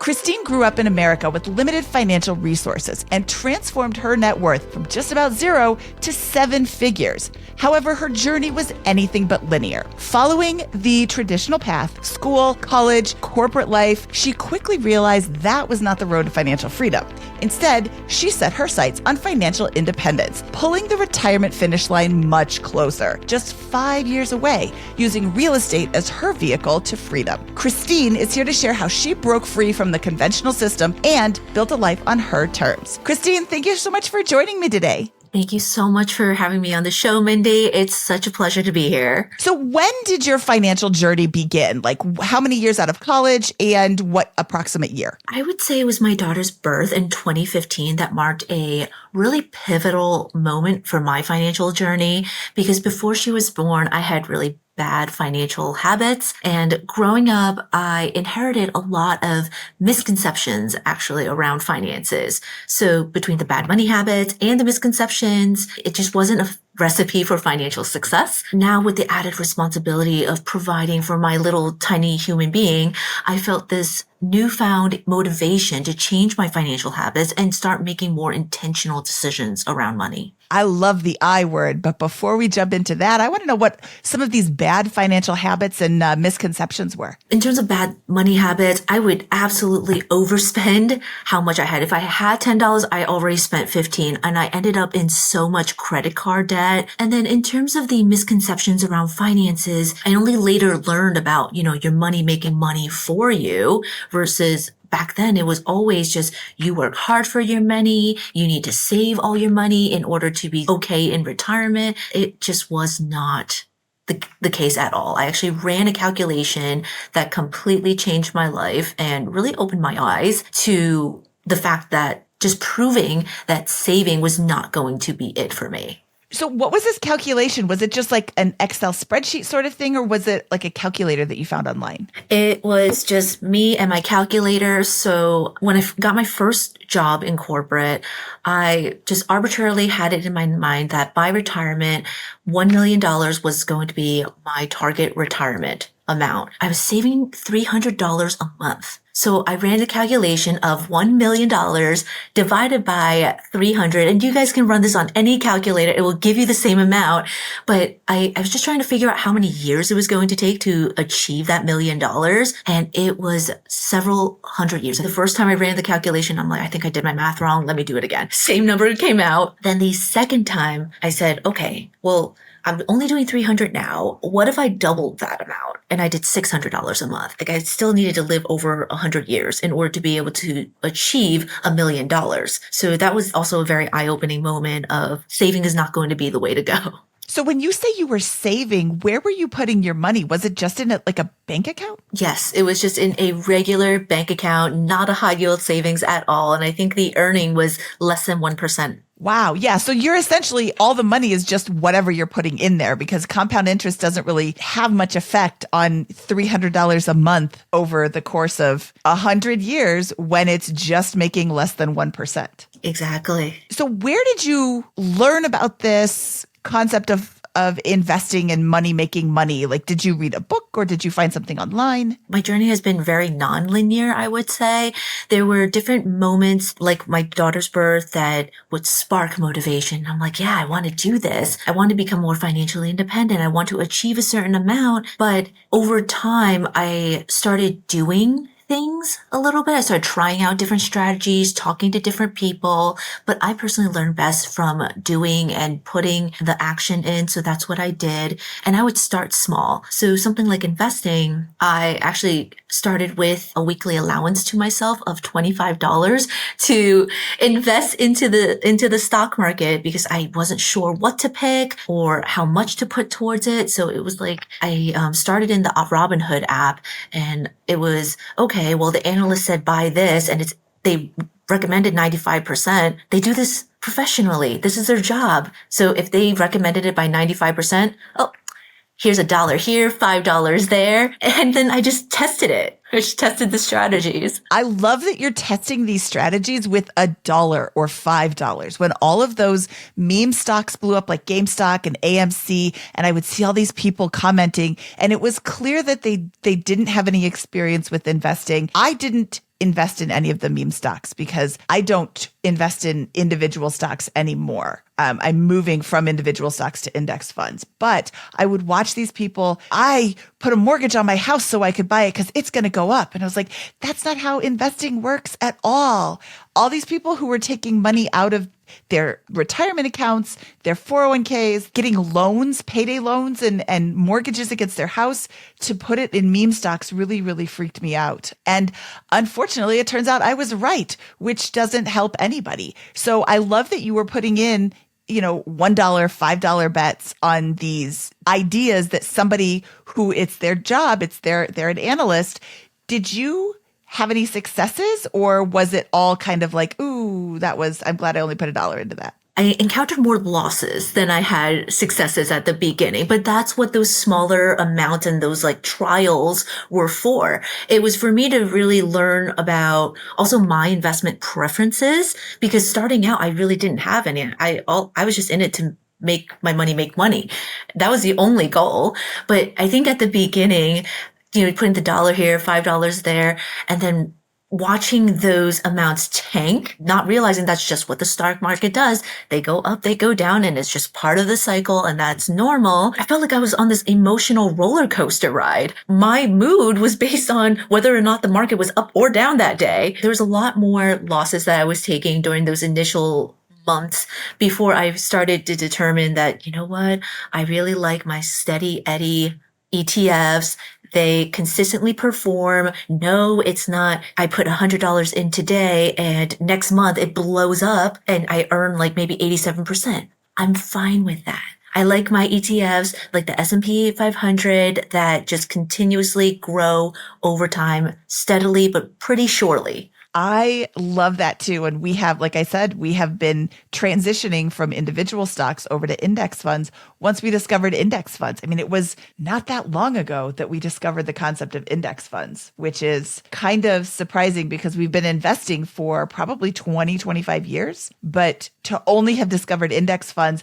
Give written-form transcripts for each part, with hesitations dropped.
Christine grew up in America with limited financial resources and transformed her net worth from just about zero to 7 figures. However, her journey was anything but linear. Following the traditional path, school, college, corporate life, she quickly realized that was not the road to financial freedom. Instead, she set her sights on financial independence, pulling the retirement finish line much closer, just 5 years away, using real estate as her vehicle to freedom. Christine is here to share how she broke free from the conventional system and built a life on her terms. Christine, thank you so much for joining me today. Thank you so much for having me on the show, Mindy. It's such a pleasure to be here. So when did your financial journey begin? Like how many years out of college and what approximate year? I would say it was my daughter's birth in 2015 that marked a really pivotal moment for my financial journey, because before she was born, I had really bad financial habits. And growing up, I inherited a lot of misconceptions actually around finances. So between the bad money habits and the misconceptions, it just wasn't a recipe for financial success. Now with the added responsibility of providing for my little tiny human being, I felt this newfound motivation to change my financial habits and start making more intentional decisions around money. I love the I word, but before we jump into that, I want to know what some of these bad financial habits and misconceptions were. In terms of bad money habits, I would absolutely overspend how much I had. If I had $10, I already spent 15, and I ended up in so much credit card debt. And then in terms of the misconceptions around finances, I only later learned about, your money making money for you versus back then, it was always just you work hard for your money. You need to save all your money in order to be okay in retirement. It just was not the case at all. I actually ran a calculation that completely changed my life and really opened my eyes to the fact that just proving that saving was not going to be it for me. So what was this calculation? Was it just like an Excel spreadsheet sort of thing, or was it like a calculator that you found online? It was just me and my calculator. So when I got my first job in corporate, I just arbitrarily had it in my mind that by retirement, $1 million was going to be my target retirement amount. I was saving $300 a month. So I ran the calculation of $1 million divided by 300. And you guys can run this on any calculator. It will give you the same amount. But I was just trying to figure out how many years it was going to take to achieve that $1 million. And it was several hundred years. The first time I ran the calculation, I'm like, I think I did my math wrong. Let me do it again. Same number came out. Then the second time I said, okay, well, I'm only doing 300 now. What if I doubled that amount and I did $600 a month? Like I still needed to live over 100 years in order to be able to achieve $1 million. So that was also a very eye-opening moment of saving is not going to be the way to go. So when you say you were saving, where were you putting your money? Was it just in a bank account? Yes, it was just in a regular bank account, not a high yield savings at all. And I think the earning was less than 1%. Wow. Yeah. So you're essentially, all the money is just whatever you're putting in there, because compound interest doesn't really have much effect on $300 a month over the course of 100 years when it's just making less than 1%. Exactly. So where did you learn about this concept of investing and money making money? Like, did you read a book or did you find something online? My journey has been very non-linear, I would say. There were different moments like my daughter's birth that would spark motivation. I'm like, yeah, I want to do this. I want to become more financially independent. I want to achieve a certain amount. But over time, I started doing things a little bit. I started trying out different strategies, talking to different people, but I personally learned best from doing and putting the action in. So that's what I did. And I would start small. So something like investing, I actually started with a weekly allowance to myself of $25 to invest into the stock market because I wasn't sure what to pick or how much to put towards it. So it was like I started in the Robinhood app, and it was, okay, well, the analyst said buy this, and they recommended 95%. They do this professionally. This is their job. So if they recommended it by 95%, oh, here's $1 here, $5 there. And then I just tested it. I just tested the strategies. I love that you're testing these strategies with $1 or $5 when all of those meme stocks blew up like GameStop and AMC. And I would see all these people commenting, and it was clear that they didn't have any experience with investing. I didn't invest in any of the meme stocks because I don't invest in individual stocks anymore. I'm moving from individual stocks to index funds, but I would watch these people. I put a mortgage on my house so I could buy it because it's going to go up. And I was like, that's not how investing works at all. All these people who were taking money out of their retirement accounts, their 401ks, getting loans, payday loans and mortgages against their house to put it in meme stocks really, really freaked me out. And unfortunately, it turns out I was right, which doesn't help anybody. So I love that you were putting in, $1, $5 bets on these ideas that somebody who it's their job, they're an analyst. Did you have any successes, or was it all kind of like, ooh, I'm glad I only put $1 into that? I encountered more losses than I had successes at the beginning, but that's what those smaller amounts and those like trials were for. It was for me to really learn about also my investment preferences, because starting out, I really didn't have any. I was just in it to make my money make money. That was the only goal. But I think at the beginning, putting the $1 here, $5 there, and then watching those amounts tank, not realizing that's just what the stock market does. They go up, they go down, and it's just part of the cycle, and that's normal. I felt like I was on this emotional roller coaster ride. My mood was based on whether or not the market was up or down that day. There was a lot more losses that I was taking during those initial months before I started to determine that, you know what, I really like my steady Eddy ETFs. They consistently perform. No, it's not, I put $100 in today and next month it blows up and I earn like maybe 87%. I'm fine with that. I like my ETFs, like the S&P 500, that just continuously grow over time, steadily, but pretty surely. I love that too. And we have, like I said, we have been transitioning from individual stocks over to index funds once we discovered index funds. I mean, it was not that long ago that we discovered the concept of index funds, which is kind of surprising because we've been investing for probably 20, 25 years. But to only have discovered index funds,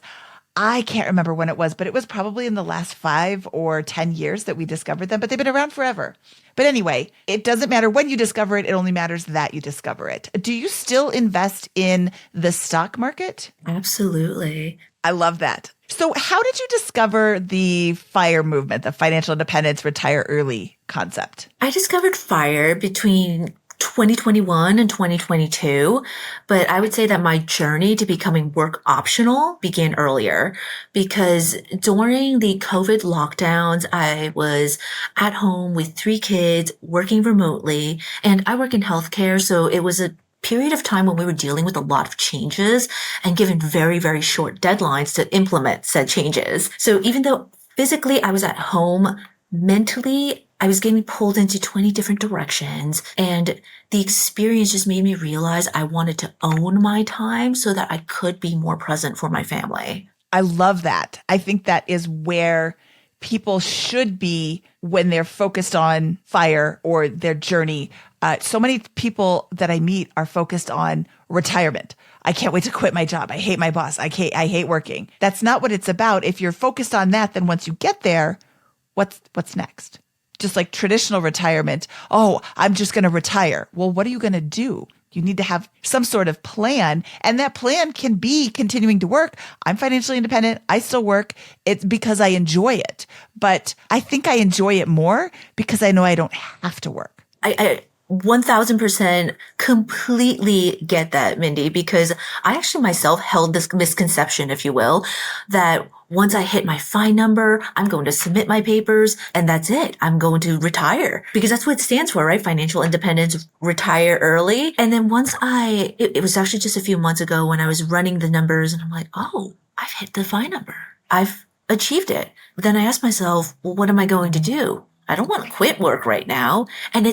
I can't remember when it was, but it was probably in the last 5 or 10 years that we discovered them, but they've been around forever. But anyway, it doesn't matter when you discover it. It only matters that you discover it. Do you still invest in the stock market? Absolutely. I love that. So how did you discover the FIRE movement, the financial independence, retire early concept? I discovered FIRE between 2021 and 2022, but I would say that my journey to becoming work optional began earlier because during the COVID lockdowns, I was at home with 3 kids working remotely, and I work in healthcare. So it was a period of time when we were dealing with a lot of changes and given very, very short deadlines to implement said changes. So even though physically I was at home, mentally I was getting pulled into 20 different directions, and the experience just made me realize I wanted to own my time so that I could be more present for my family. I love that. I think that is where people should be when they're focused on FIRE or their journey. So many people that I meet are focused on retirement. I can't wait to quit my job. I hate my boss. I hate working. That's not what it's about. If you're focused on that, then once you get there, what's next? Just like traditional retirement. Oh, I'm just going to retire. Well, what are you going to do? You need to have some sort of plan. And that plan can be continuing to work. I'm financially independent. I still work. It's because I enjoy it. But I think I enjoy it more because I know I don't have to work. I 1000% completely get that, Mindy, because I actually myself held this misconception, if you will, that once I hit my FI number, I'm going to submit my papers and that's it. I'm going to retire because that's what it stands for, right? Financial independence, retire early. And then once it was actually just a few months ago when I was running the numbers and I'm like, oh, I've hit the FI number. I've achieved it. But then I asked myself, well, what am I going to do? I don't want to quit work right now. And I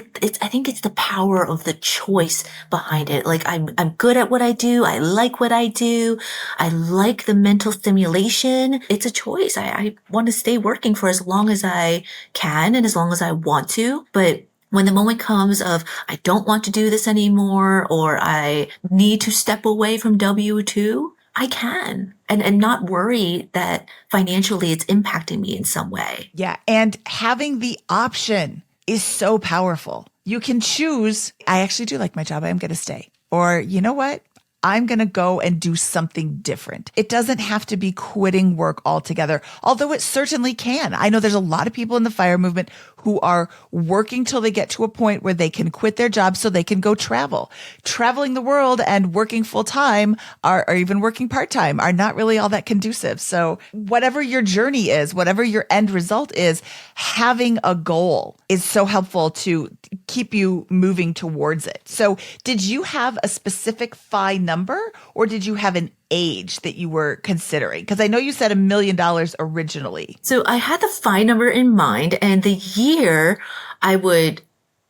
think it's the power of the choice behind it. Like I'm good at what I do. I like what I do. I like the mental stimulation. It's a choice. I want to stay working for as long as I can and as long as I want to. But when the moment comes of I don't want to do this anymore or I need to step away from W-2, I can and not worry that financially it's impacting me in some way. Yeah. And having the option is so powerful. You can choose, I actually do like my job, I'm going to stay. Or, you know what? I'm going to go and do something different. It doesn't have to be quitting work altogether, although it certainly can. I know there's a lot of people in the FIRE movement who are working till they get to a point where they can quit their job so they can go travel. Traveling the world and working full time or even working part time are not really all that conducive. So whatever your journey is, whatever your end result is, having a goal is so helpful to keep you moving towards it. So did you have a specific FI number or did you have an age that you were considering? Because I know you said $1 million originally. So I had the FI number in mind and the year I would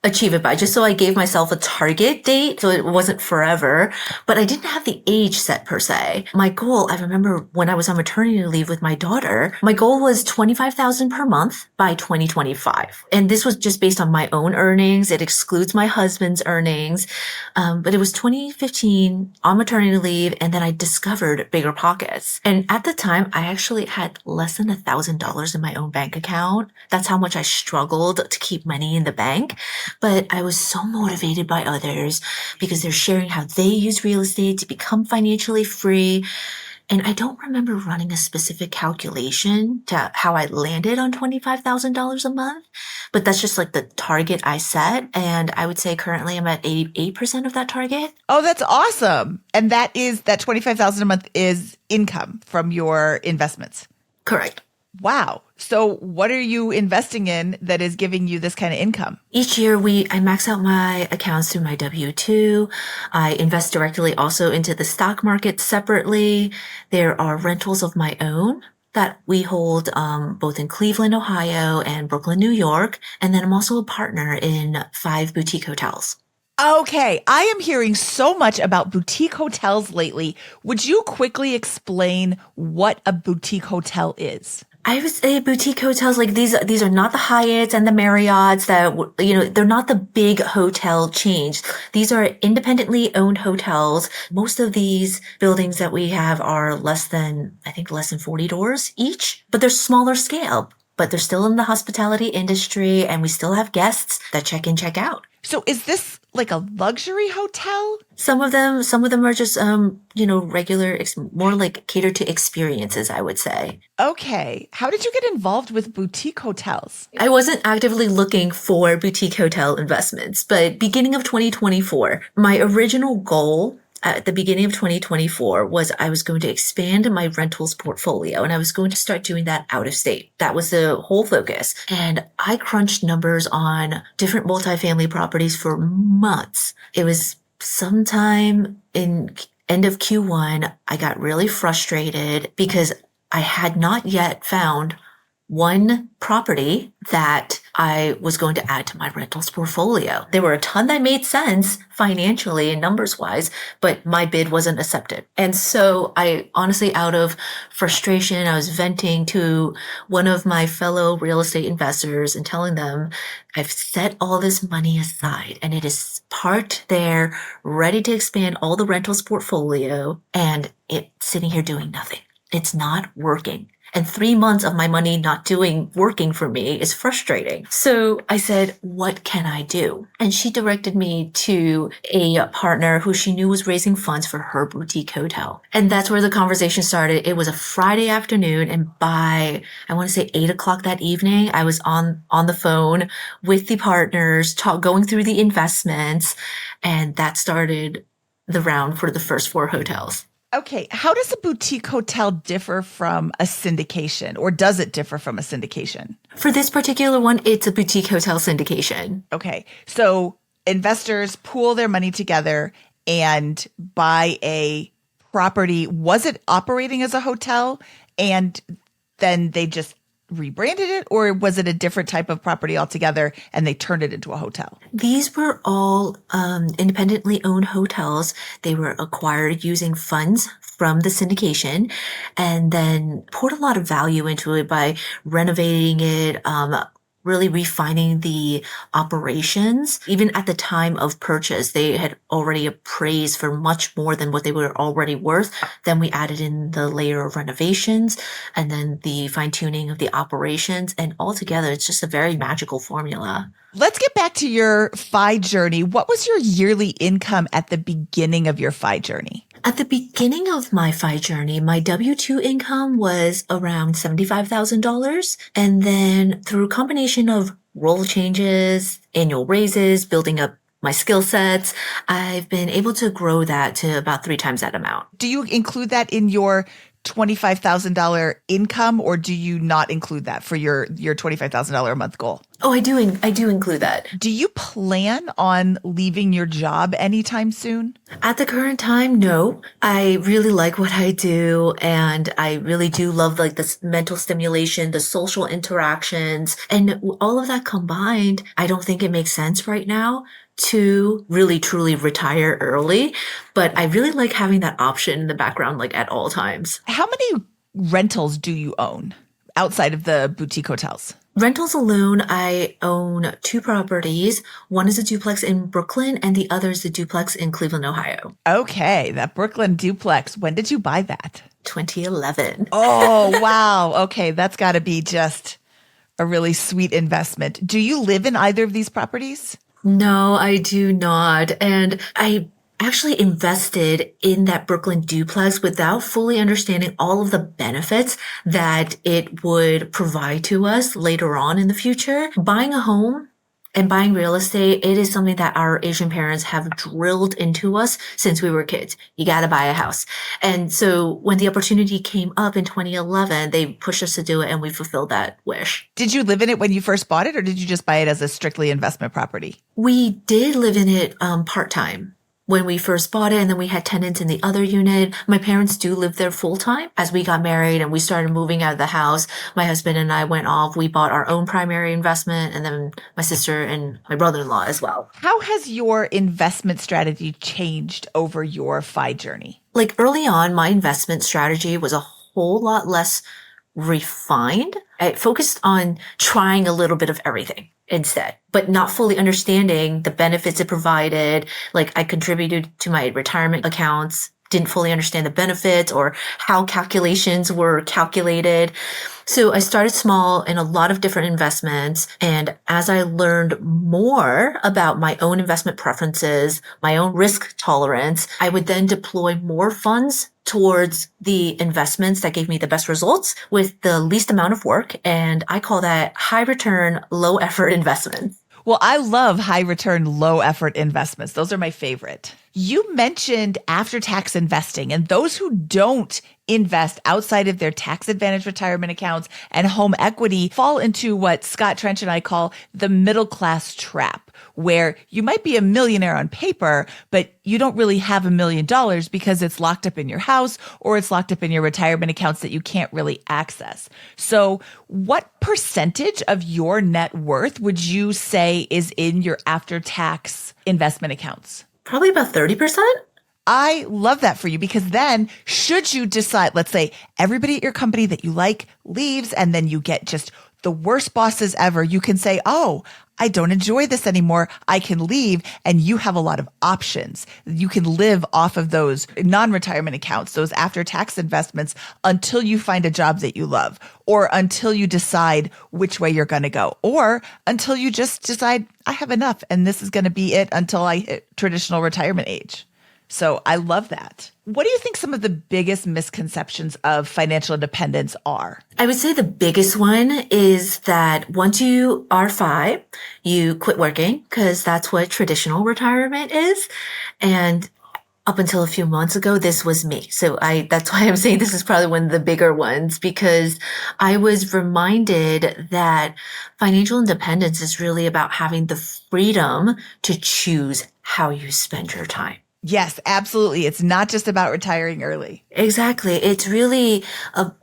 achieve it by, just so I gave myself a target date so it wasn't forever, but I didn't have the age set per se. My goal, I remember when I was on maternity leave with my daughter, my goal was $25,000 per month by 2025. And this was just based on my own earnings. It excludes my husband's earnings. But it was 2015 on maternity leave. And then I discovered BiggerPockets. And at the time, I actually had less than $1,000 in my own bank account. That's how much I struggled to keep money in the bank. But I was so motivated by others because they're sharing how they use real estate to become financially free. And I don't remember running a specific calculation to how I landed on $25,000 a month, but that's just like the target I set. And I would say currently I'm at 88% of that target. Oh, that's awesome. And that $25,000 a month is income from your investments. Correct. Wow. So what are you investing in that is giving you this kind of income? Each year I max out my accounts through my W-2. I invest directly also into the stock market separately. There are rentals of my own that we hold both in Cleveland, Ohio and Brooklyn, New York. And then I'm also a partner in 5 boutique hotels. Okay, I am hearing so much about boutique hotels lately. Would you quickly explain what a boutique hotel is? I would say boutique hotels, like these are not the Hyatts and the Marriotts that, they're not the big hotel chains. These are independently owned hotels. Most of these buildings that we have are less than 40 doors each, but they're smaller scale, but they're still in the hospitality industry and we still have guests that check in, check out. So is this like a luxury hotel? Some of them are just, regular, more like catered to experiences, I would say. Okay. How did you get involved with boutique hotels? I wasn't actively looking for boutique hotel investments, but beginning of 2024, my original goal at the beginning of 2024 was I was going to expand my rentals portfolio and I was going to start doing that out of state. That was the whole focus. And I crunched numbers on different multifamily properties for months. It was sometime in end of Q1, I got really frustrated because I had not yet found one property that I was going to add to my rentals portfolio. There were a ton that made sense financially and numbers wise, but my bid wasn't accepted. And so I honestly, out of frustration, I was venting to one of my fellow real estate investors and telling them, I've set all this money aside and it is parked there, ready to expand all the rentals portfolio, and it's sitting here doing nothing. It's not working. And 3 months of my money not working for me is frustrating. So I said, what can I do? And she directed me to a partner who she knew was raising funds for her boutique hotel. And that's where the conversation started. It was a Friday afternoon. And by, I want to say 8 o'clock that evening, I was on the phone with the partners, going through the investments. And that started the round for the first 4 hotels. Okay, how does a boutique hotel differ from a syndication, or does it differ from a syndication? For this particular one, it's a boutique hotel syndication. Okay, so investors pool their money together and buy a property. Was it operating as a hotel and then they just rebranded it, or was it a different type of property altogether and they turned it into a hotel? These were all independently owned hotels. They were acquired using funds from the syndication and then poured a lot of value into it by renovating it, really refining the operations. Even at the time of purchase, they had already appraised for much more than what they were already worth. Then we added in the layer of renovations and then the fine tuning of the operations. And altogether, it's just a very magical formula. Let's get back to your FI journey. What was your yearly income at the beginning of your FI journey? At the beginning of my FI journey, my W-2 income was around $75,000. And then through a combination of role changes, annual raises, building up my skill sets, I've been able to grow that to about 3 times that amount. Do you include that in your $25,000 income, or do you not include that for your $25,000 a month goal? Oh, I do include that. Do you plan on leaving your job anytime soon? At the current time, no. I really like what I do, and I really do love like this mental stimulation, the social interactions, and all of that combined. I don't think it makes sense right now to really truly retire early, but I really like having that option in the background like at all times. How many rentals do you own outside of the boutique hotels? Rentals alone, I own 2 properties. One is a duplex in Brooklyn and the other is the duplex in Cleveland, Ohio. Okay, that Brooklyn duplex. When did you buy that? 2011. Oh, wow. Okay, that's got to be just a really sweet investment. Do you live in either of these properties? No, I do not. And I actually invested in that Brooklyn duplex without fully understanding all of the benefits that it would provide to us later on in the future. Buying a home and buying real estate, it is something that our Asian parents have drilled into us since we were kids. You got to buy a house. And so when the opportunity came up in 2011, they pushed us to do it and we fulfilled that wish. Did you live in it when you first bought it, or did you just buy it as a strictly investment property? We did live in it part-time when we first bought it, and then we had tenants in the other unit. My parents do live there full time. As we got married and we started moving out of the house, my husband and I went off. We bought our own primary investment, and then my sister and my brother-in-law as well. How has your investment strategy changed over your FI journey? Like early on, my investment strategy was a whole lot less refined. I focused on trying a little bit of everything instead, but not fully understanding the benefits it provided. Like I contributed to my retirement accounts, didn't fully understand the benefits or how calculations were calculated. So I started small in a lot of different investments. And as I learned more about my own investment preferences, my own risk tolerance, I would then deploy more funds towards the investments that gave me the best results with the least amount of work. And I call that high return, low effort investments. Well, I love high return, low effort investments. Those are my favorite. You mentioned after-tax investing, and those who don't invest outside of their tax-advantaged retirement accounts and home equity fall into what Scott Trench and I call the middle-class trap, where you might be a millionaire on paper, but you don't really have $1 million because it's locked up in your house or it's locked up in your retirement accounts that you can't really access. So what percentage of your net worth would you say is in your after-tax investment accounts? Probably about 30%. I love that for you, because then should you decide, let's say everybody at your company that you like leaves and then you get just the worst bosses ever, you can say, oh, I don't enjoy this anymore. I can leave. And you have a lot of options. You can live off of those non-retirement accounts, those after-tax investments, until you find a job that you love, or until you decide which way you're going to go, or until you just decide, I have enough and this is going to be it until I hit traditional retirement age. So I love that. What do you think some of the biggest misconceptions of financial independence are? I would say the biggest one is that once you are FI, you quit working, because that's what traditional retirement is. And up until a few months ago, this was me. So that's why I'm saying this is probably one of the bigger ones, because I was reminded that financial independence is really about having the freedom to choose how you spend your time. Yes, absolutely. It's not just about retiring early. Exactly. It's really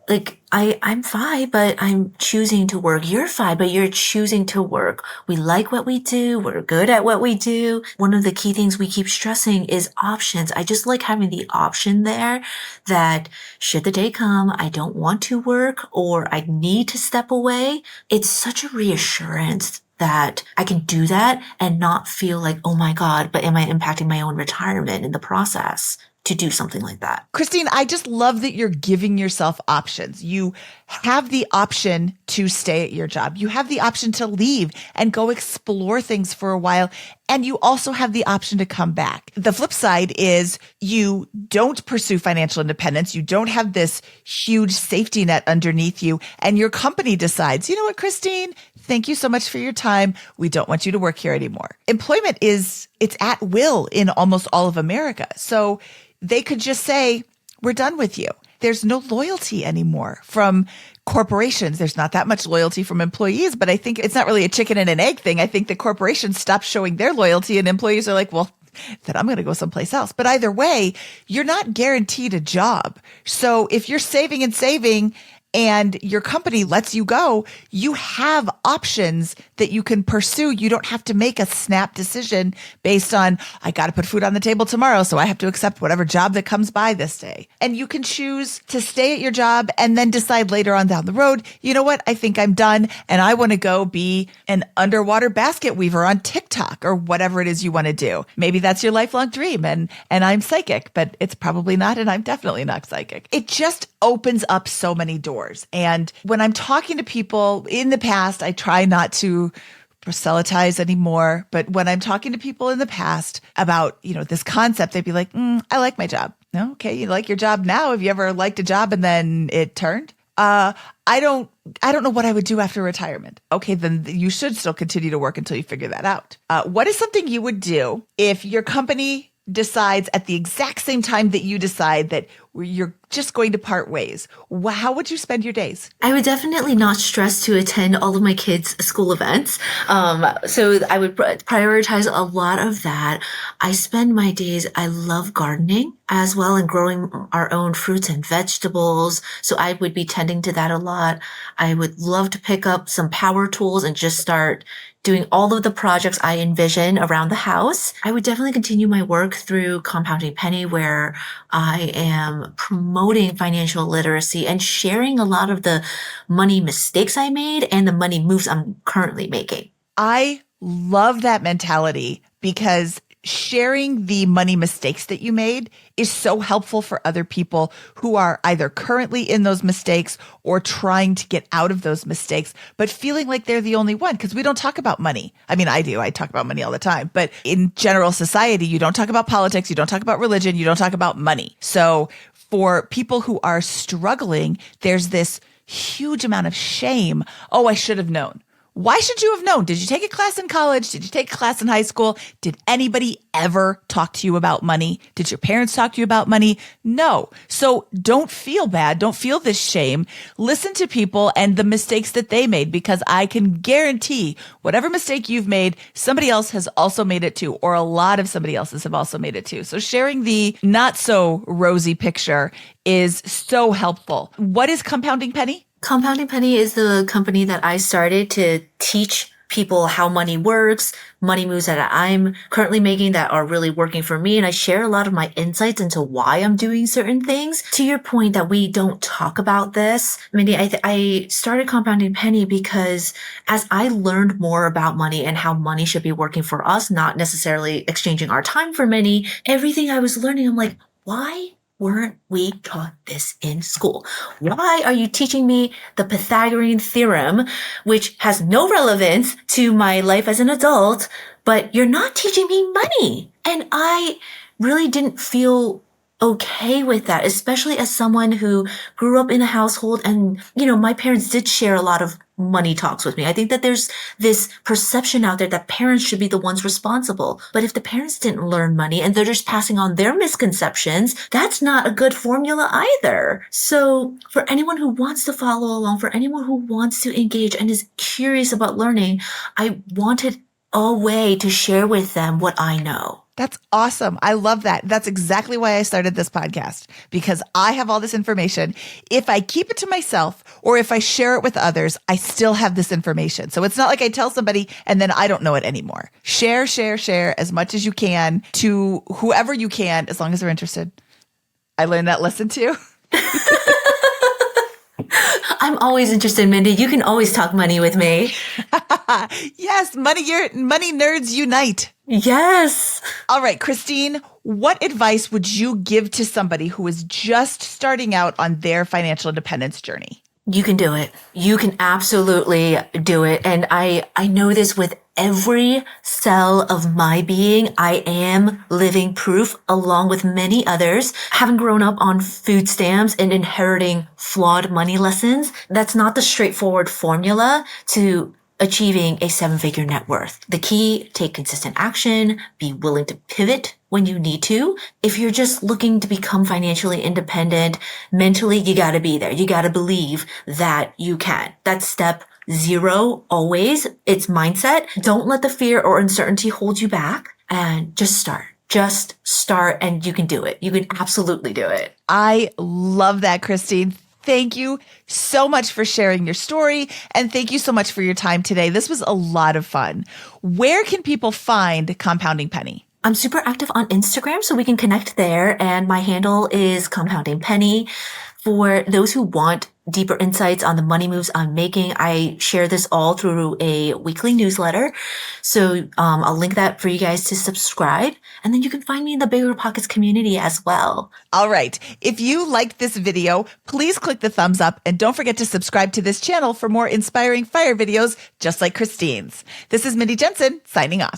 like I'm fine, but I'm choosing to work. You're fine, but you're choosing to work. We like what we do. We're good at what we do. One of the key things we keep stressing is options. I just like having the option there that should the day come, I don't want to work or I need to step away. It's such a reassurance that I can do that and not feel like, oh my God, but am I impacting my own retirement in the process to do something like that? Christine, I just love that you're giving yourself options. You have the option to stay at your job. You have the option to leave and go explore things for a while. And you also have the option to come back. The flip side is you don't pursue financial independence. You don't have this huge safety net underneath you. And your company decides, you know what, Christine, thank you so much for your time. We don't want you to work here anymore. Employment it's at will in almost all of America. So they could just say, we're done with you. There's no loyalty anymore from corporations. There's not that much loyalty from employees, but I think it's not really a chicken and an egg thing. I think the corporations stop showing their loyalty and employees are like, well, then I'm going to go someplace else. But either way, you're not guaranteed a job. So if you're saving and saving and your company lets you go, you have options that you can pursue. You don't have to make a snap decision based on, I got to put food on the table tomorrow, so I have to accept whatever job that comes by this day. And you can choose to stay at your job and then decide later on down the road, you know what, I think I'm done and I want to go be an underwater basket weaver on TikTok or whatever it is you want to do. Maybe that's your lifelong dream and I'm psychic, but it's probably not, and I'm definitely not psychic. It just opens up so many doors. And when I'm talking to people in the past, I try not to proselytize anymore. But when I'm talking to people in the past about, this concept, they'd be like, I like my job. No, okay. You like your job now. Have you ever liked a job and then it turned? I don't know what I would do after retirement. Okay, then you should still continue to work until you figure that out. What is something you would do if your company decides at the exact same time that you decide that you're just going to part ways? How would you spend your days? I would definitely not stress to attend all of my kids' school events. So I would prioritize a lot of that. I spend my days, I love gardening as well and growing our own fruits and vegetables. So I would be tending to that a lot. I would love to pick up some power tools and just start doing all of the projects I envision around the house. I would definitely continue my work through Compounding Penny, where I am promoting financial literacy and sharing a lot of the money mistakes I made and the money moves I'm currently making. I love that mentality because sharing the money mistakes that you made is so helpful for other people who are either currently in those mistakes or trying to get out of those mistakes, but feeling like they're the only one because we don't talk about money. I mean, I do. I talk about money all the time, but in general society, you don't talk about politics. You don't talk about religion. You don't talk about money. So for people who are struggling, there's this huge amount of shame. Oh, I should have known. Why should you have known? Did you take a class in college? Did you take a class in high school? Did anybody ever talk to you about money? Did your parents talk to you about money? No. So don't feel bad. Don't feel this shame. Listen to people and the mistakes that they made, because I can guarantee whatever mistake you've made, somebody else has also made it too, or a lot of somebody else's have also made it too. So sharing the not so rosy picture is so helpful. What is Compounding Penny? Compounding Penny is the company that I started to teach people how money works, money moves that I'm currently making that are really working for me. And I share a lot of my insights into why I'm doing certain things. To your point that we don't talk about this, Mindy, I started Compounding Penny because as I learned more about money and how money should be working for us, not necessarily exchanging our time for money, everything I was learning, I'm like, why weren't we taught this in school? Why are you teaching me the Pythagorean theorem, which has no relevance to my life as an adult, but you're not teaching me money? And I really didn't feel okay with that, especially as someone who grew up in a household and, my parents did share a lot of money talks with me. I think that there's this perception out there that parents should be the ones responsible. But if the parents didn't learn money and they're just passing on their misconceptions, that's not a good formula either. So for anyone who wants to follow along, for anyone who wants to engage and is curious about learning, I wanted a way to share with them what I know. That's awesome. I love that. That's exactly why I started this podcast, because I have all this information. If I keep it to myself or if I share it with others, I still have this information. So it's not like I tell somebody and then I don't know it anymore. Share as much as you can to whoever you can, as long as they're interested. I learned that lesson too. I'm always interested, Mindy. You can always talk money with me. Yes, money nerds unite. Yes. All right, Christine, what advice would you give to somebody who is just starting out on their financial independence journey? You can do it. You can absolutely do it. And I know this with every cell of my being. I am living proof, along with many others. Having grown up on food stamps and inheriting flawed money lessons, that's not the straightforward formula to achieving a 7-figure net worth. The key, take consistent action, be willing to pivot when you need to. If you're just looking to become financially independent, mentally, you gotta be there. You gotta believe that you can. That's step 0 always. It's mindset. Don't let the fear or uncertainty hold you back, and just start. Just start, and you can do it. You can absolutely do it. I love that, Christine. Thank you so much for sharing your story, and thank you so much for your time today. This was a lot of fun. Where can people find Compounding Penny? I'm super active on Instagram, so we can connect there. And my handle is Compounding Penny. For those who want deeper insights on the money moves I'm making, I share this all through a weekly newsletter. So I'll link that for you guys to subscribe. And then you can find me in the BiggerPockets community as well. All right. If you liked this video, please click the thumbs up and don't forget to subscribe to this channel for more inspiring fire videos just like Christine's. This is Mindy Jensen signing off.